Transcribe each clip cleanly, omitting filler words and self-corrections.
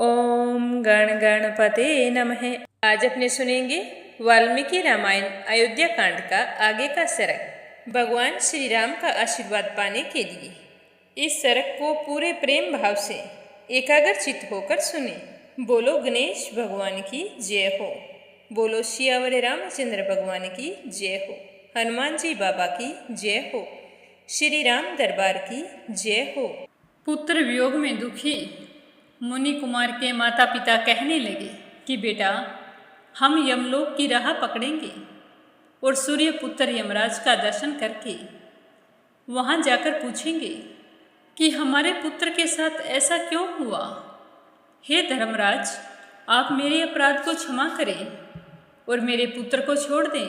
ओम गण गणपते नमः। आज अपने सुनेंगे वाल्मीकि रामायण अयोध्या कांड का आगे का सरक। भगवान श्री राम का आशीर्वाद पाने के लिए इस सरक को पूरे प्रेम भाव से एकाग्रचित्त होकर सुने। बोलो गणेश भगवान की जय हो। बोलो सियावर रामचंद्र भगवान की जय हो। हनुमान जी बाबा की जय हो। श्री राम दरबार की जय हो। पुत्र वियोग में दुखी मुनि कुमार के माता पिता कहने लगे कि बेटा, हम यमलोक की राह पकड़ेंगे और सूर्य पुत्र यमराज का दर्शन करके वहां जाकर पूछेंगे कि हमारे पुत्र के साथ ऐसा क्यों हुआ। हे धर्मराज, आप मेरे अपराध को क्षमा करें और मेरे पुत्र को छोड़ दें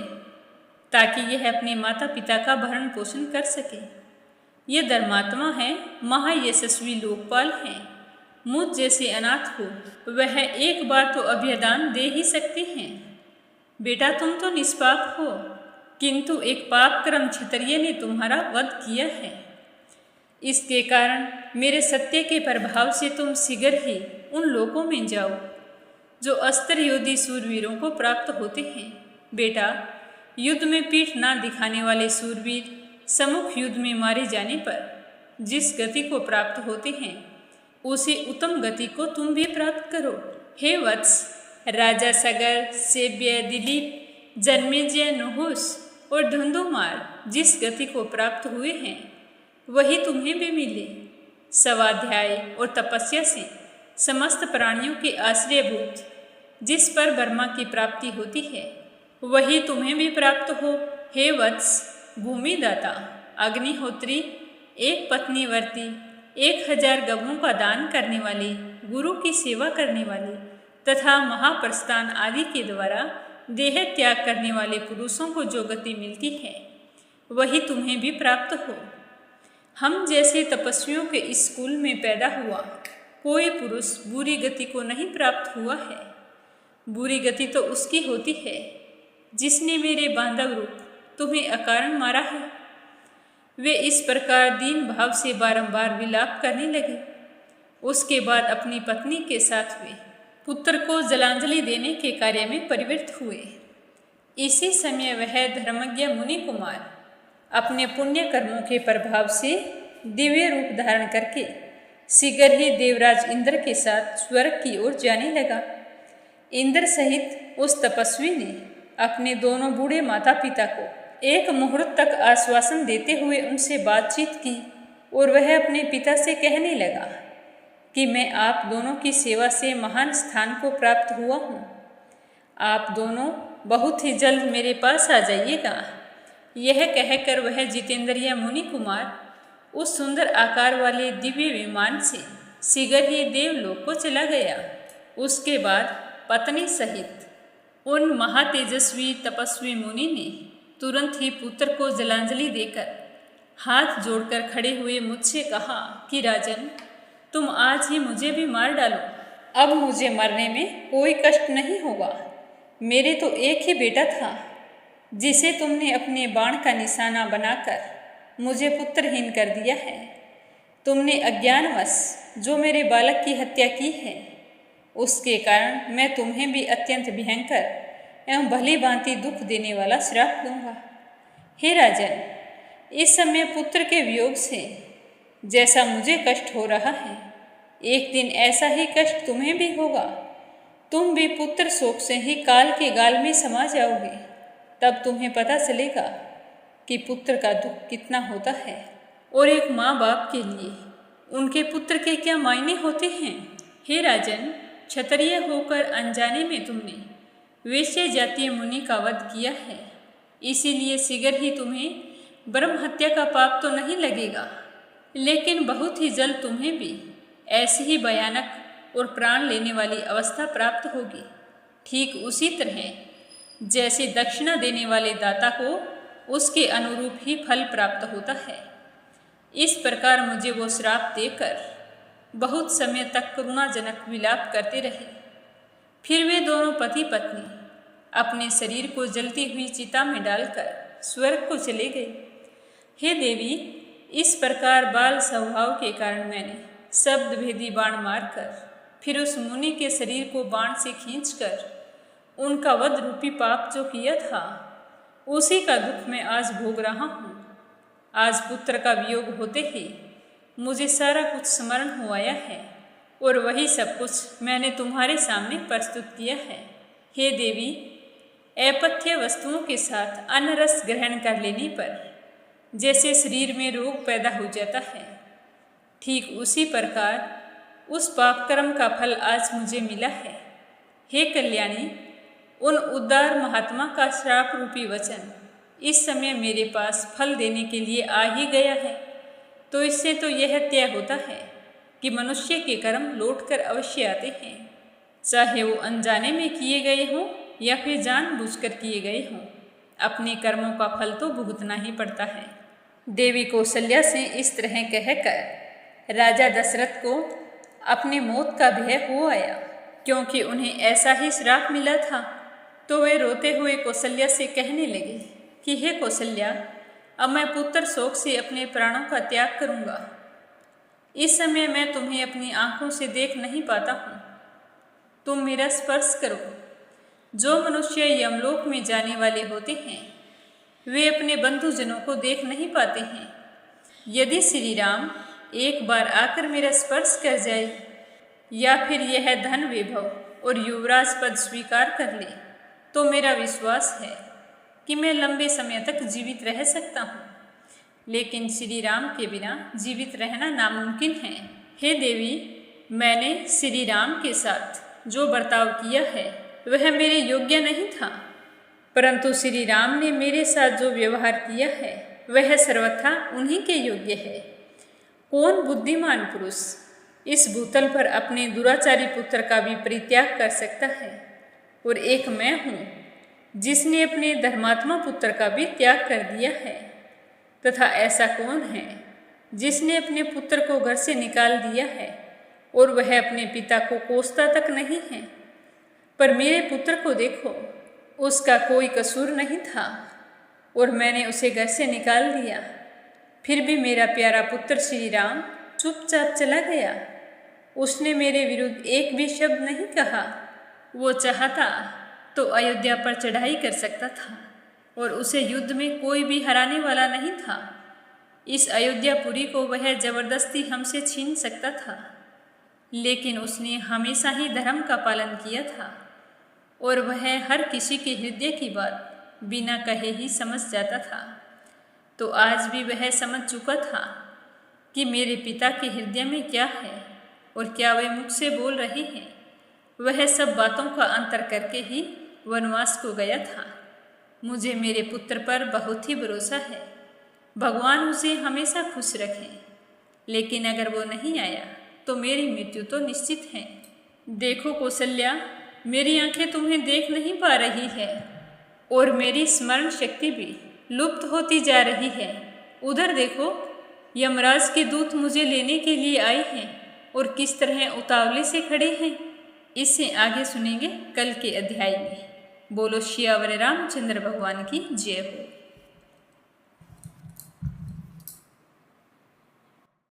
ताकि यह अपने माता पिता का भरण पोषण कर सके। ये धर्मात्मा है, महायशस्वी लोकपाल हैं। मुझ जैसे अनाथ को वह एक बार तो अभयदान दे ही सकते हैं। बेटा, तुम तो निष्पाप हो, किंतु एक पाप कर्म क्षत्रिय ने तुम्हारा वध किया है। इसके कारण मेरे सत्य के प्रभाव से तुम शीघ्र ही उन लोकों में जाओ जो अस्त्र योधी सूरवीरों को प्राप्त होते हैं। बेटा, युद्ध में पीठ ना दिखाने वाले सूरवीर सम्मुख युद्ध में मारे जाने पर जिस गति को प्राप्त होते हैं, उसी उत्तम गति को तुम भी प्राप्त करो। हे वत्स, राजा सगर, सेव्य दिलीप, जन्मेजय, नुहुस और धुंधुमार जिस गति को प्राप्त हुए हैं, वही तुम्हें भी मिले। स्वाध्याय और तपस्या से समस्त प्राणियों के आश्रयभूत जिस पर ब्रह्मा की प्राप्ति होती है, वही तुम्हें भी प्राप्त हो। हे वत्स, भूमिदाता, अग्निहोत्री, एक पत्नी वर्ती, 1000 गवों का दान करने वाली, गुरु की सेवा करने वाली तथा महाप्रस्थान आदि के द्वारा देह त्याग करने वाले पुरुषों को जो गति मिलती है, वही तुम्हें भी प्राप्त हो। हम जैसे तपस्वियों के इस कुल में पैदा हुआ कोई पुरुष बुरी गति को नहीं प्राप्त हुआ है। बुरी गति तो उसकी होती है जिसने मेरे बांधव रूप तुम्हें अकारण मारा है। वे इस प्रकार दीन भाव से बारंबार विलाप करने लगे। उसके बाद अपनी पत्नी के साथ वे पुत्र को जलांजलि देने के कार्य में प्रवृत्त हुए। इसी समय वह धर्मज्ञ मुनि कुमार अपने पुण्य कर्मों के प्रभाव से दिव्य रूप धारण करके शीघ्र ही देवराज इंद्र के साथ स्वर्ग की ओर जाने लगा। इंद्र सहित उस तपस्वी ने अपने दोनों बूढ़े माता पिता को एक मुहूर्त तक आश्वासन देते हुए उनसे बातचीत की और वह अपने पिता से कहने लगा कि मैं आप दोनों की सेवा से महान स्थान को प्राप्त हुआ हूँ। आप दोनों बहुत ही जल्द मेरे पास आ जाइएगा। यह कहकर वह जितेंद्रिय मुनि कुमार उस सुंदर आकार वाले दिव्य विमान से शीघ्र ही देवलोक को चला गया। उसके बाद पत्नी सहित उन महातेजस्वी तपस्वी मुनि ने तुरंत ही पुत्र को जलांजलि देकर हाथ जोड़कर खड़े हुए मुझसे कहा कि राजन, तुम आज ही मुझे भी मार डालो। अब मुझे मरने में कोई कष्ट नहीं होगा। मेरे तो एक ही बेटा था जिसे तुमने अपने बाण का निशाना बनाकर मुझे पुत्रहीन कर दिया है। तुमने अज्ञानवश जो मेरे बालक की हत्या की है, उसके कारण मैं तुम्हें भी अत्यंत भयंकर एवं भली भांति दुख देने वाला श्राप दूंगा। हे राजन, इस समय पुत्र के वियोग से जैसा मुझे कष्ट हो रहा है, एक दिन ऐसा ही कष्ट तुम्हें भी होगा। तुम भी पुत्र शोक से ही काल के गाल में समा जाओगे। तब तुम्हें पता चलेगा कि पुत्र का दुख कितना होता है और एक माँ बाप के लिए उनके पुत्र के क्या मायने होते हैं। हे राजन, क्षत्रिय होकर अनजाने में तुमने वैश्य जातीय मुनि का वध किया है, इसीलिए शीघ्र ही तुम्हें ब्रह्म हत्या का पाप तो नहीं लगेगा, लेकिन बहुत ही जल्द तुम्हें भी ऐसी ही भयानक और प्राण लेने वाली अवस्था प्राप्त होगी। ठीक उसी तरह जैसे दक्षिणा देने वाले दाता को उसके अनुरूप ही फल प्राप्त होता है। इस प्रकार मुझे वो श्राप देकर बहुत समय तक करुणाजनक विलाप करते रहे। फिर वे दोनों पति पत्नी अपने शरीर को जलती हुई चिता में डालकर स्वर्ग को चले गए। हे देवी, इस प्रकार बाल स्वभाव के कारण मैंने शब्द भेदी बाण मारकर फिर उस मुनि के शरीर को बाण से खींचकर उनका वध रूपी पाप जो किया था उसी का दुख मैं आज भोग रहा हूँ। आज पुत्र का वियोग होते ही मुझे सारा कुछ स्मरण हो आया है और वही सब कुछ मैंने तुम्हारे सामने प्रस्तुत किया है। हे देवी, अपथ्य वस्तुओं के साथ अन्न रस ग्रहण कर लेने पर जैसे शरीर में रोग पैदा हो जाता है, ठीक उसी प्रकार उस पाप कर्म का फल आज मुझे मिला है। हे कल्याणी, उन उदार महात्मा का श्राप रूपी वचन इस समय मेरे पास फल देने के लिए आ ही गया है, तो इससे तो यह तय होता है कि मनुष्य के कर्म लौटकर अवश्य आते हैं, चाहे वो अनजाने में किए गए हों या फिर जानबूझकर किए गए हों। अपने कर्मों का फल तो भुगतना ही पड़ता है। देवी कौशल्या से इस तरह कहकर राजा दशरथ को अपनी मौत का भय हो आया, क्योंकि उन्हें ऐसा ही श्राप मिला था। तो वे रोते हुए कौशल्या से कहने लगे कि हे कौशल्या, अब मैं पुत्र शोक से अपने प्राणों का त्याग करूँगा। इस समय मैं तुम्हें अपनी आँखों से देख नहीं पाता हूँ, तुम मेरा स्पर्श करो। जो मनुष्य यमलोक में जाने वाले होते हैं वे अपने बंधुजनों को देख नहीं पाते हैं। यदि श्री राम एक बार आकर मेरा स्पर्श कर जाए या फिर यह धन वैभव और युवराज पद स्वीकार कर ले तो मेरा विश्वास है कि मैं लंबे समय तक जीवित रह सकता हूँ, लेकिन श्री राम के बिना जीवित रहना नामुमकिन है। हे देवी, मैंने श्री राम के साथ जो बर्ताव किया है वह मेरे योग्य नहीं था, परंतु श्री राम ने मेरे साथ जो व्यवहार किया है वह सर्वथा उन्हीं के योग्य है। कौन बुद्धिमान पुरुष इस भूतल पर अपने दुराचारी पुत्र का भी परित्याग कर सकता है, और एक मैं हूँ जिसने अपने धर्मात्मा पुत्र का भी त्याग कर दिया है। तथा ऐसा कौन है जिसने अपने पुत्र को घर से निकाल दिया है और वह अपने पिता को कोसता तक नहीं है। पर मेरे पुत्र को देखो, उसका कोई कसूर नहीं था और मैंने उसे घर से निकाल दिया, फिर भी मेरा प्यारा पुत्र श्री राम चुपचाप चला गया। उसने मेरे विरुद्ध एक भी शब्द नहीं कहा। वो चाहता तो अयोध्या पर चढ़ाई कर सकता था और उसे युद्ध में कोई भी हराने वाला नहीं था। इस अयोध्यापुरी को वह जबरदस्ती हमसे छीन सकता था, लेकिन उसने हमेशा ही धर्म का पालन किया था और वह हर किसी के हृदय की बात बिना कहे ही समझ जाता था। तो आज भी वह समझ चुका था कि मेरे पिता के हृदय में क्या है और क्या वे मुख से बोल रहे हैं। वह सब बातों का अंतर करके ही वनवास को गया था। मुझे मेरे पुत्र पर बहुत ही भरोसा है, भगवान उसे हमेशा खुश रखें। लेकिन अगर वो नहीं आया तो मेरी मृत्यु तो निश्चित है। देखो कौशल्या, मेरी आंखें तुम्हें देख नहीं पा रही है और मेरी स्मरण शक्ति भी लुप्त होती जा रही है। उधर देखो, यमराज के दूत मुझे लेने के लिए आए हैं और किस तरह उतावले से खड़े हैं। इससे आगे सुनेंगे कल के अध्याय में। बोलो श्यावर रामचंद्र भगवान की जय हो।